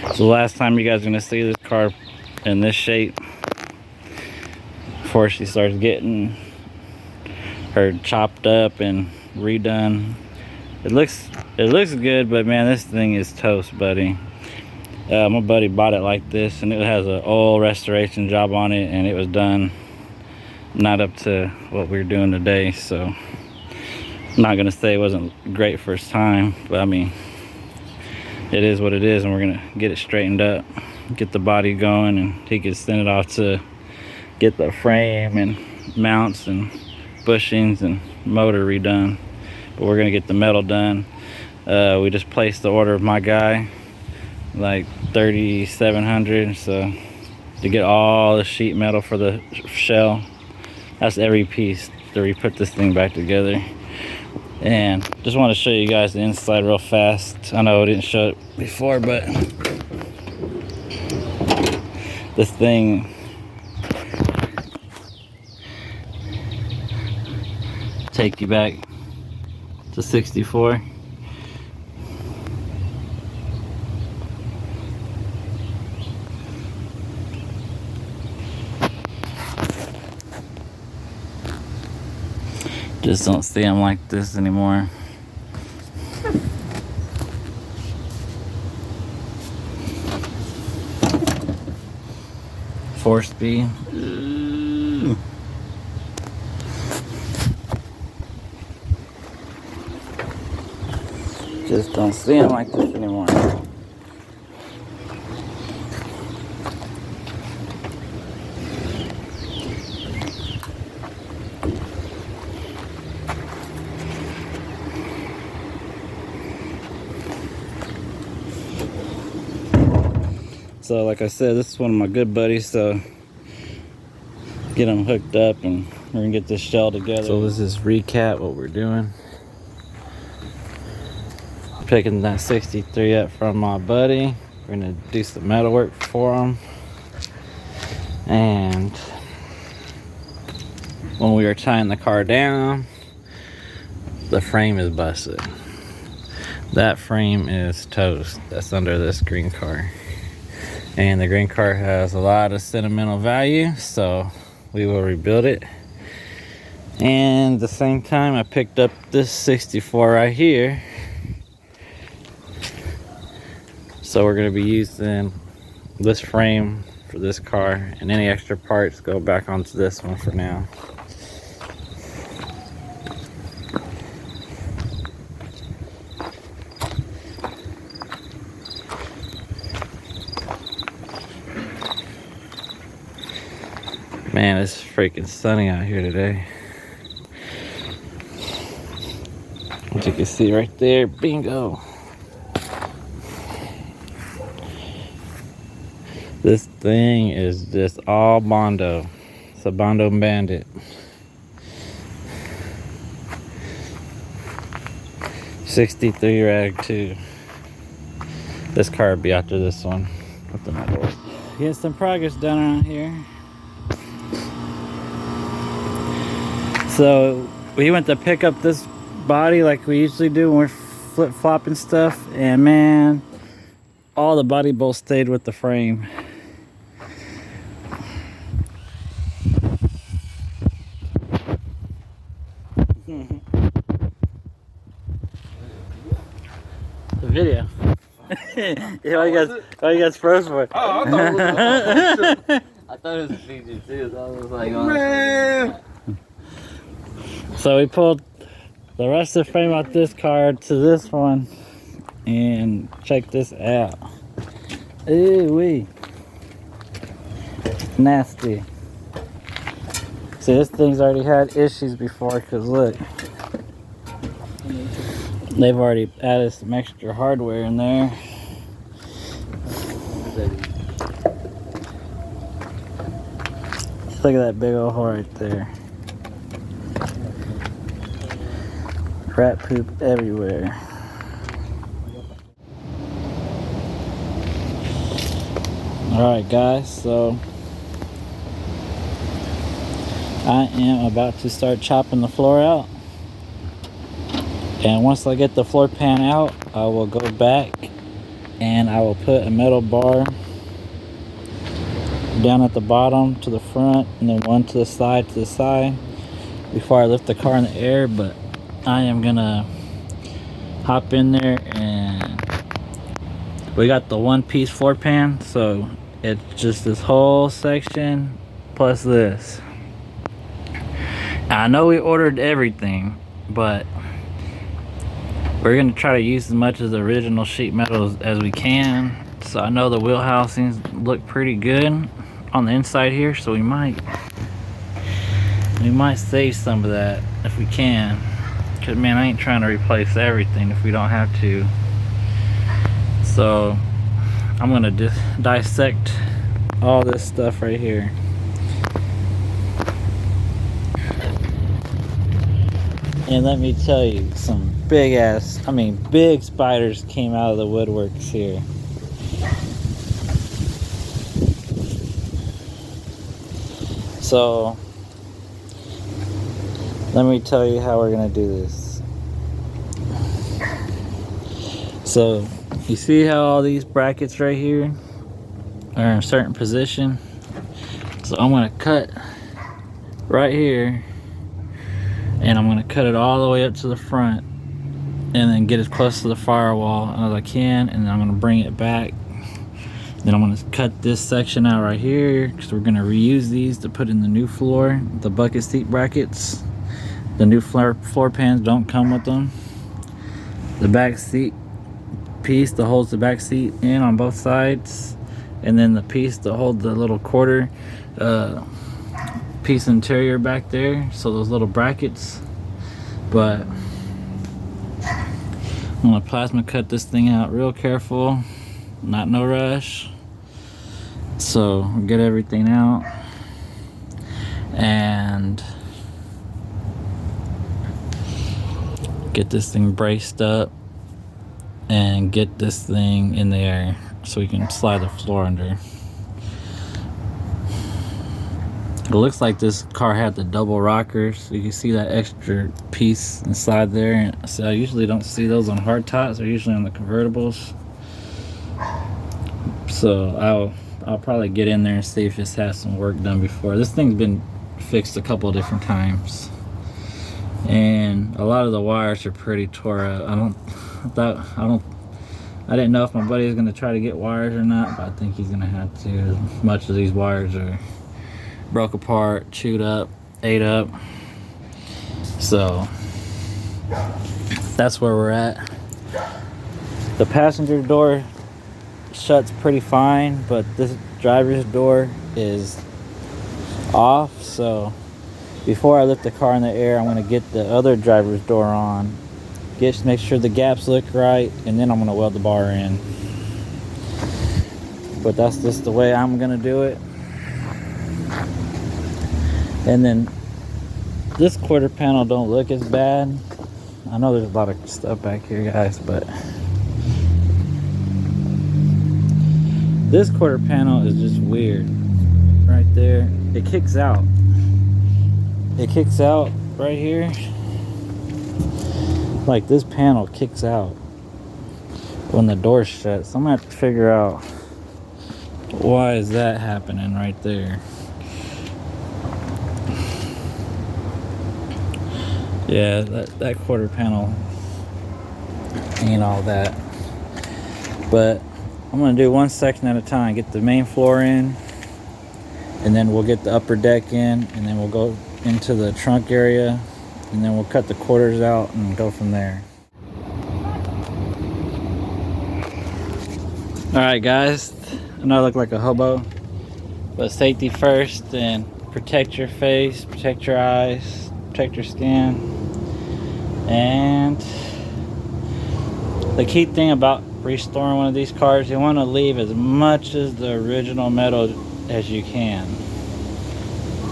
So the last time you guys are gonna see this car in this shape before she starts getting her chopped up and redone. It looks good, but man, this thing is toast, buddy. My buddy bought it like this, and it has an oil restoration job on it, and it was done not up to what we're doing today. So I'm not gonna say it wasn't great first time, but I mean, it is what it is, and we're gonna get it straightened up, get the body going, and he could send it off to get the frame and mounts and bushings and motor redone. But we're gonna get the metal done. We just placed the order of my guy, like 3,700, so to get all the sheet metal for the shell. That's every piece to re-put this thing back together. And just want to show you guys the inside real fast. I know I didn't show it before, but this thing take you back to 64. Just don't see them like this anymore. Four speed. Just don't see them like this anymore. So like I said, this is one of my good buddies, so get them hooked up and we're gonna get this shell together. So let's just recap what we're doing. Picking that 63 up from my buddy. We're gonna do some metal work for him. And when we were tying the car down, the frame is busted. That frame is toast. That's under this green car. And the green car has a lot of sentimental value, so we will rebuild it. And at the same time, I picked up this 64 right here. So we're gonna be using this frame for this car, and any extra parts go back onto this one for now. Man, it's freaking sunny out here today. As you can see right there, bingo. This thing is just all Bondo. It's a Bondo Bandit. 63 rag too. This car will be after this one. What's the matter? Getting some progress done around here. So we went to pick up this body like we usually do when we're flip-flopping stuff, and man, all the body bolts stayed with the frame. The video. Yeah, why you guys froze for it? Oh, I thought it was I thought it was a feature too, so I was like, oh, man. So we pulled the rest of the frame out this car to this one, and check this out. Ooh wee. Nasty. See, this thing's already had issues before, because look, they've already added some extra hardware in there. Look at that big old hole right there. Rat poop everywhere. Alright guys, so I am about to start chopping the floor out. And once I get the floor pan out, I will go back and I will put a metal bar down at the bottom to the front, and then one to the side before I lift the car in the air. But I am gonna hop in there, and we got the one-piece floor pan, so it's just this whole section plus this. I know we ordered everything, but we're gonna try to use as much of the original sheet metal as we can. So I know the wheel housings look pretty good on the inside here, so we might save some of that if we can. Cause man, I ain't trying to replace everything if we don't have to. So I'm gonna dissect all this stuff right here. And let me tell you, some big spiders came out of the woodworks here. So let me tell you how we're gonna do this. So you see how all these brackets right here are in a certain position? So I'm gonna cut right here, and I'm gonna cut it all the way up to the front, and then get as close to the firewall as I can, and then I'm gonna bring it back. Then I'm gonna cut this section out right here, because we're gonna reuse these to put in the new floor, the bucket seat brackets. The new floor pans don't come with them. The back seat piece that holds the back seat in on both sides, and then the piece to hold the little quarter piece interior back there, so those little brackets. But I'm gonna plasma cut this thing out real careful, not no rush. So we'll get everything out and get this thing braced up and get this thing in the air so we can slide the floor under. It looks like this car had the double rockers, so you can see that extra piece inside there. So I usually don't see those on hard tops, they're usually on the convertibles. So I'll probably get in there and see if this has some work done before. This thing's been fixed a couple of different times, and a lot of the wires are pretty tore up. I didn't know if my buddy was gonna try to get wires or not, but I think he's gonna have to. Much of these wires are broke apart, chewed up, ate up. So that's where we're at. The passenger door shuts pretty fine, but this driver's door is off. So before I lift the car in the air, I'm gonna get the other driver's door on, make sure the gaps look right, and then I'm gonna weld the bar in. But that's just the way I'm gonna do it. And then this quarter panel don't look as bad. I know there's a lot of stuff back here, guys, but this quarter panel is just weird right there. It kicks out. It kicks out right here. Like this panel kicks out when the door's shut. So I'm gonna have to figure out why is that happening right there. Yeah, that quarter panel ain't all that. But I'm gonna do one section at a time. Get the main floor in, and then we'll get the upper deck in, and then we'll go into the trunk area, and then we'll cut the quarters out and go from there. Alright guys, I know I look like a hobo, but safety first, and protect your face, protect your eyes, protect your skin. And the key thing about restoring one of these cars, you want to leave as much as the original metal as you can.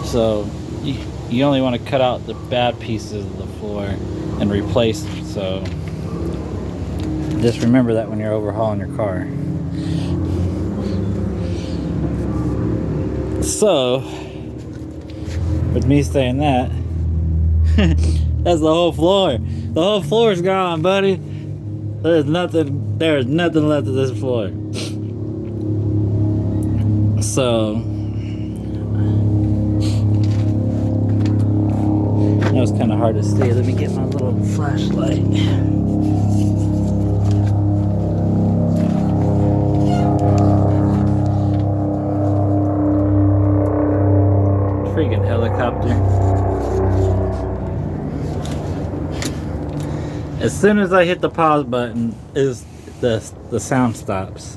So you only want to cut out the bad pieces of the floor and replace them. So just remember that when you're overhauling your car. So with me saying that, that's the whole floor. The whole floor's gone, buddy. There's nothing left of this floor. So that was kind of hard to see. Let me get my little flashlight. Freaking helicopter. As soon as I hit the pause button, is the sound stops.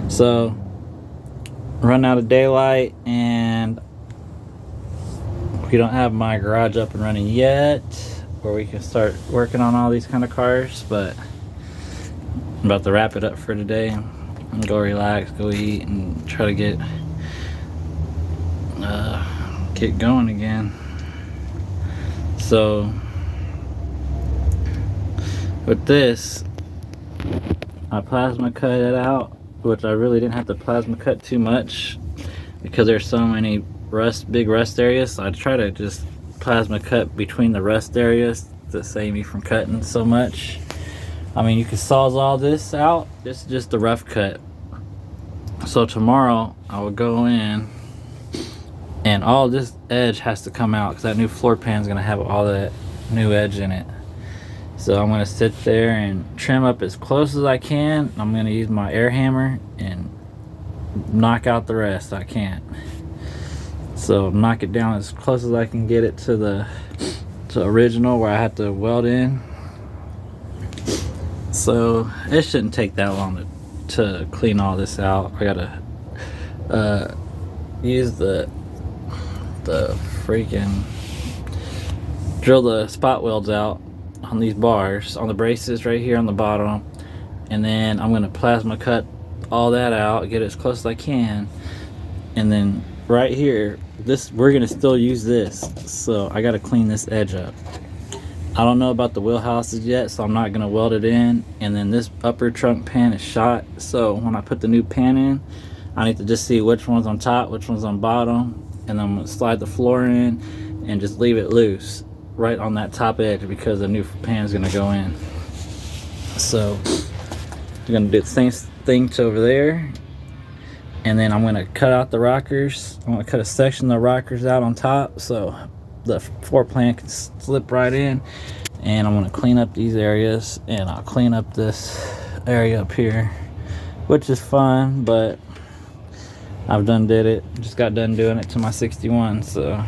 So run out of daylight, and we don't have my garage up and running yet, where we can start working on all these kind of cars, but I'm about to wrap it up for today and go relax, go eat, and try to get going again. So with this, I plasma cut it out, which I really didn't have to plasma cut too much because there's so many big rust areas. So I try to just plasma cut between the rust areas to save me from cutting so much. I mean, you can sawzall this out. This is just a rough cut. So tomorrow I will go in, and all this edge has to come out because that new floor pan is gonna have all that new edge in it. So I'm gonna sit there and trim up as close as I can. I'm gonna use my air hammer and knock out the rest I can't. So knock it down as close as I can get it to the original where I have to weld in. So it shouldn't take that long to clean all this out. I gotta use the freaking drill the spot welds out on these bars, on the braces right here on the bottom, and then I'm gonna plasma cut all that out, get it as close as I can, and then right here, this, we're gonna still use this, so I gotta clean this edge up. I don't know about the wheelhouses yet, so I'm not gonna weld it in. And then this upper trunk pan is shot, so when I put the new pan in, I need to just see which one's on top, which one's on bottom, and I'm gonna slide the floor in and just leave it loose right on that top edge because the new pan is gonna go in. So I'm gonna do the same thing to over there, and then I'm gonna cut out the rockers. I'm gonna cut a section of the rockers out on top so the floor plan can slip right in, and I'm gonna clean up these areas, and I'll clean up this area up here, which is fun, but I've done did it. Just got done doing it to my 61, so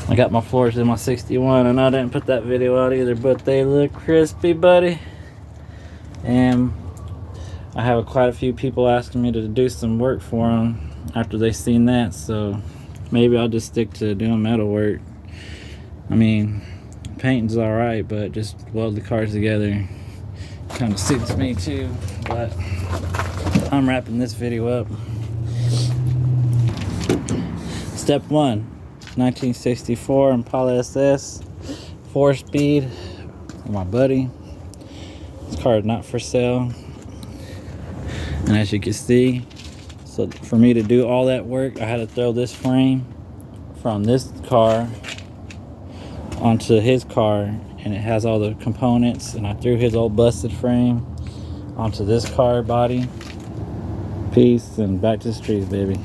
I got my floors in my 61, and I didn't put that video out either, but they look crispy, buddy. And I have quite a few people asking me to do some work for them after they seen that, so maybe I'll just stick to doing metal work. I mean, painting's alright, but just weld the cars together kind of suits me too. But I'm wrapping this video up. Step 1, 1964 Impala SS, 4-speed, for my buddy. This car is not for sale. And as you can see, so for me to do all that work, I had to throw this frame from this car onto his car, and it has all the components, and I threw his old busted frame onto this car body piece, and back to the streets, baby.